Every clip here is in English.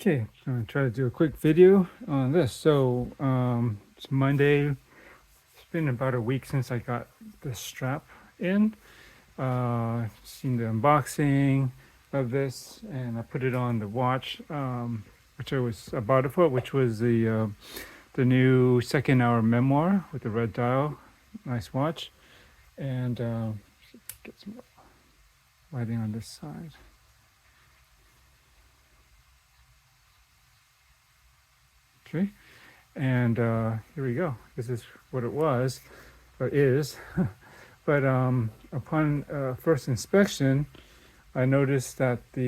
Okay, I'm gonna try to do a quick video on this. So it's Monday. It's been about a week since I got the strap in. Seen the unboxing of this, and I put it on the watch, which I bought it for, which was the new second hour memoir with the red dial. Nice watch, and get some lighting on this side. Okay. And here we go. This is what it was, or is. But upon first inspection, I noticed that let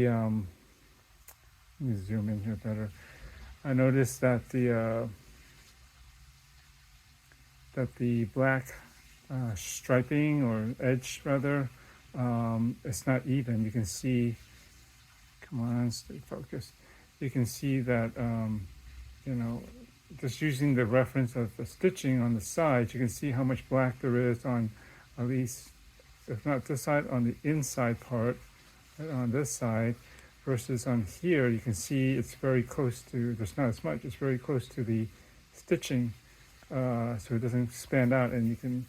me zoom in here better. I noticed that the black striping or edge rather, it's not even. You can see. Come on, stay focused. You can see that you know, just using the reference of the stitching on the sides, you can see how much black there is on, at least, if not this side, on the inside part, on this side, versus on here, you can see it's very close to, there's not as much, it's very close to the stitching, so it doesn't expand out, and you can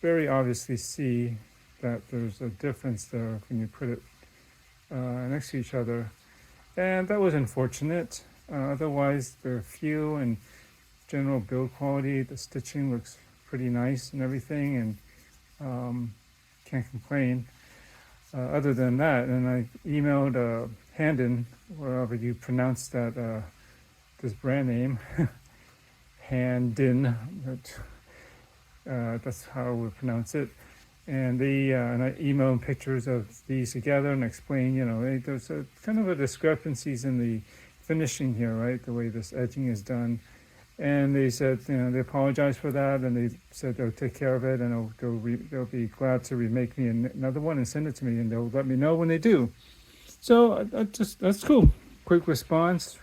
very obviously see that there's a difference there when you put it next to each other. And that was unfortunate. Otherwise, the feel and general build quality, the stitching looks pretty nice and everything, and can't complain. Other than that, and I emailed Handdn, wherever you pronounce that, this brand name, Handdn, that's how we pronounce it. And and I emailed pictures of these together and explained, there's a kind of a discrepancies in the finishing here, right? The way this edging is done. And they said, they apologize for that, and they said they'll take care of it, and they'll be glad to remake me another one and send it to me, and they'll let me know when they do. So that's cool. Quick response,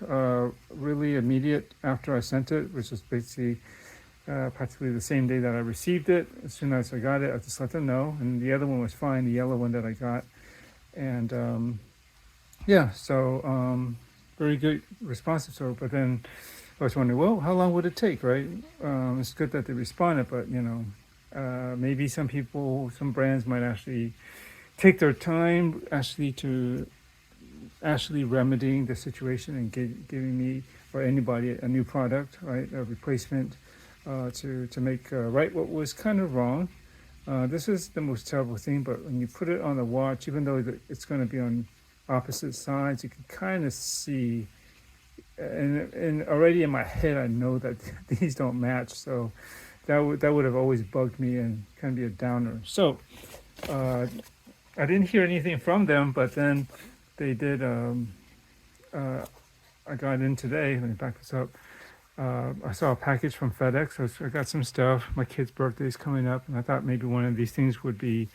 really immediate after I sent it, which was basically practically the same day that I received it. As soon as I got it, I just let them know, and the other one was fine, the yellow one that I got. And yeah, so very good responsive. So, but then I was wondering, well, how long would it take, right? It's good that they responded, but maybe some brands might actually take their time to remedying the situation and giving me or anybody a new product, right, a replacement to make right what was kind of wrong. This is the most terrible thing, but when you put it on the watch, even though it's going to be on opposite sides, you can kind of see, and already in my head I know that these don't match, so that would have always bugged me and kind of be a downer. So I didn't hear anything from them, but then they did. I got in today. Let me back this up. I saw a package from FedEx, so I got some stuff. My kid's birthday is coming up, and I thought maybe one of these things would be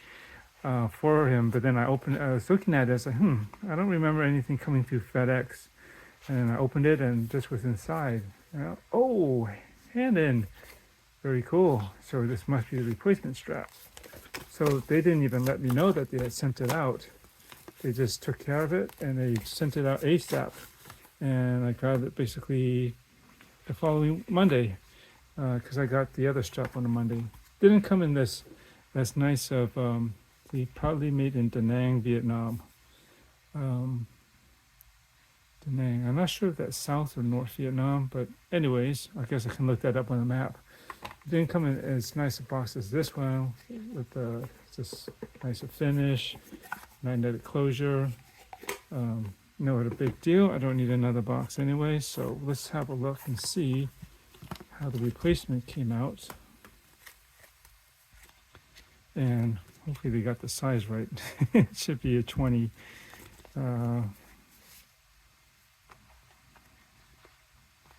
for him. But then I was looking at it, I was like, I don't remember anything coming through FedEx. And I opened it, and this was inside. Oh, Handdn, very cool. So this must be the replacement strap. So they didn't even let me know that they had sent it out. They just took care of it, and they sent it out ASAP. And I got it basically the following Monday, because I got the other strap on a Monday. Didn't come in this nice of the proudly made in Da Nang, Vietnam. Da Nang. I'm not sure if that's South or North Vietnam, but anyways, I guess I can look that up on the map. It didn't come in as nice a box as this one, with just nicer finish, magnetic closure. Not a big deal. I don't need another box anyway, so let's have a look and see how the replacement came out. And hopefully they got the size right. It should be a 20.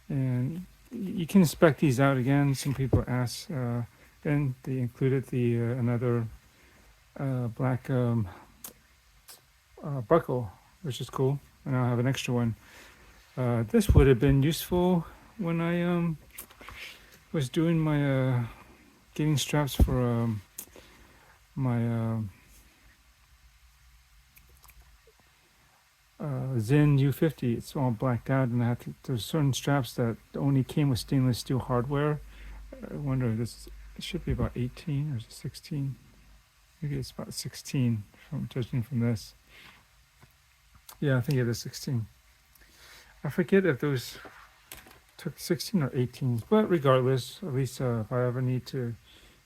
And you can spec these out again. Some people ask, and they included another black buckle, which is cool. And I'll have an extra one. This would have been useful when I was doing my getting straps for my Zen U50. It's all blacked out, and there's certain straps that only came with stainless steel hardware. I wonder if it should be about 18 or is it 16? Maybe it's about 16 from judging from this. Yeah, I think it is 16. I forget if those took 16 or 18s, but regardless, at least if I ever need to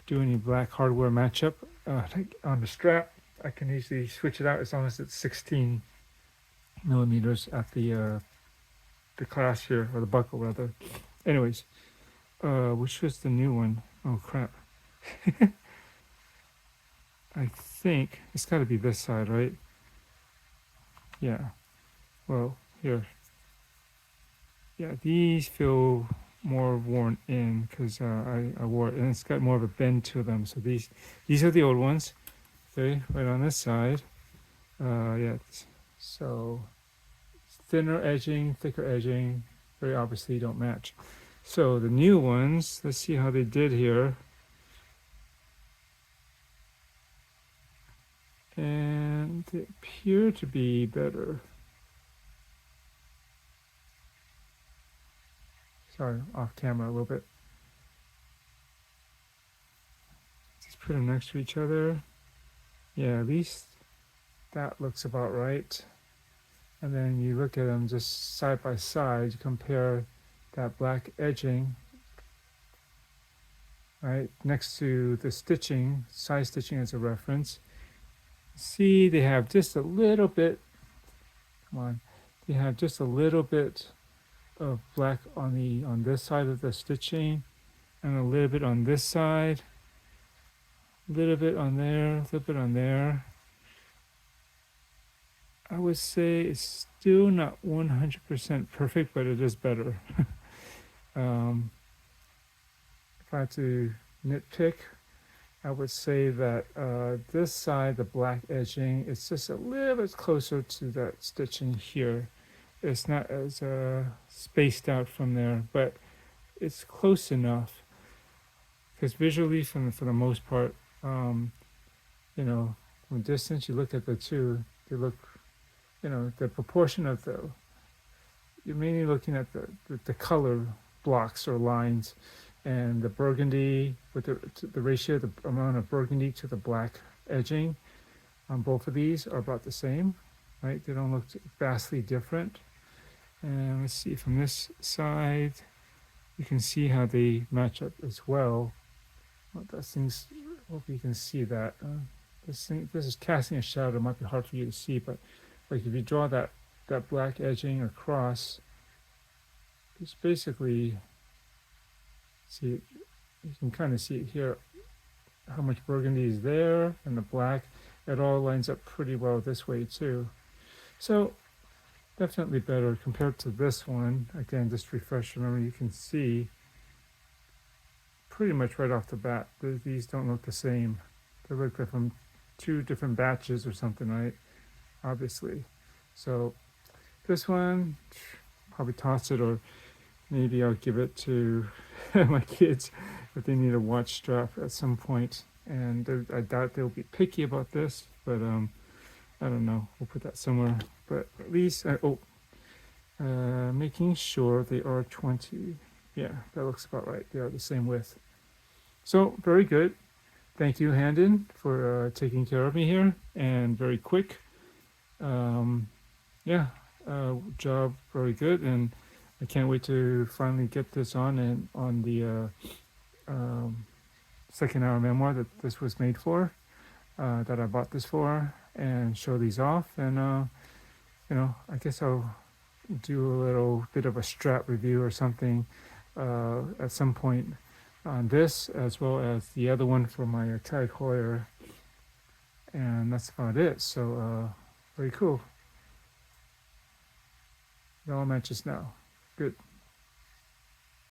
do any black hardware matchup on the strap, I can easily switch it out as long as it's 16 millimeters at the clasp here, or the buckle rather. Anyways, which was the new one? Oh crap. I think it's got to be this side, right? Yeah. Well, here. Yeah, these feel more worn in because I wore it, and it's got more of a bend to them. So these are the old ones. Okay, right on this side. Yeah. So thinner edging, thicker edging, very obviously don't match. So the new ones, let's see how they did here. And they appear to be better. Sorry, off camera a little bit. Just put them next to each other. Yeah, at least that looks about right. And then you look at them just side by side, compare that black edging, right, next to the stitching, side stitching as a reference. See, they have just a little bit, come on, they have just a little bit of black on this side of the stitching, and a little bit on this side, a little bit on there, a little bit on there. I would say it's still not 100% perfect, but it is better. If I had to nitpick, I would say that this side, the black edging, it's just a little bit closer to that stitching here. It's not as spaced out from there, but it's close enough. Because visually, for the most part, from a distance, you look at the two, they look, the proportion of you're mainly looking at the color blocks or lines, and the burgundy with the ratio, the amount of burgundy to the black edging on both of these are about the same, right? They don't look vastly different. And let's see, from this side, you can see how they match up as well. Hope you can see that. This is casting a shadow. It might be hard for you to see, but like if you draw that black edging across, it's basically, see, you can kind of see it here, how much burgundy is there, and the black, it all lines up pretty well this way too. So definitely better compared to this one. Again, just refresh your memory, you can see pretty much right off the bat, these don't look the same. They look like from two different batches or something, right? Obviously. So this one, probably toss it, or maybe I'll give it to my kids if they need a watch strap at some point. And I doubt they'll be picky about this, but I don't know. We'll put that somewhere. But at least, making sure they are 20. Yeah, that looks about right. They are the same width. So very good. Thank you, Handdn, for taking care of me here, and very quick. Job very good, and I can't wait to finally get this on the second hour memoir that this was made for, that I bought this for, and show these off. And I guess I'll do a little bit of a strap review or something at some point on this, as well as the other one for my tricolor, and that's about it. So very cool. It all matches now. Good.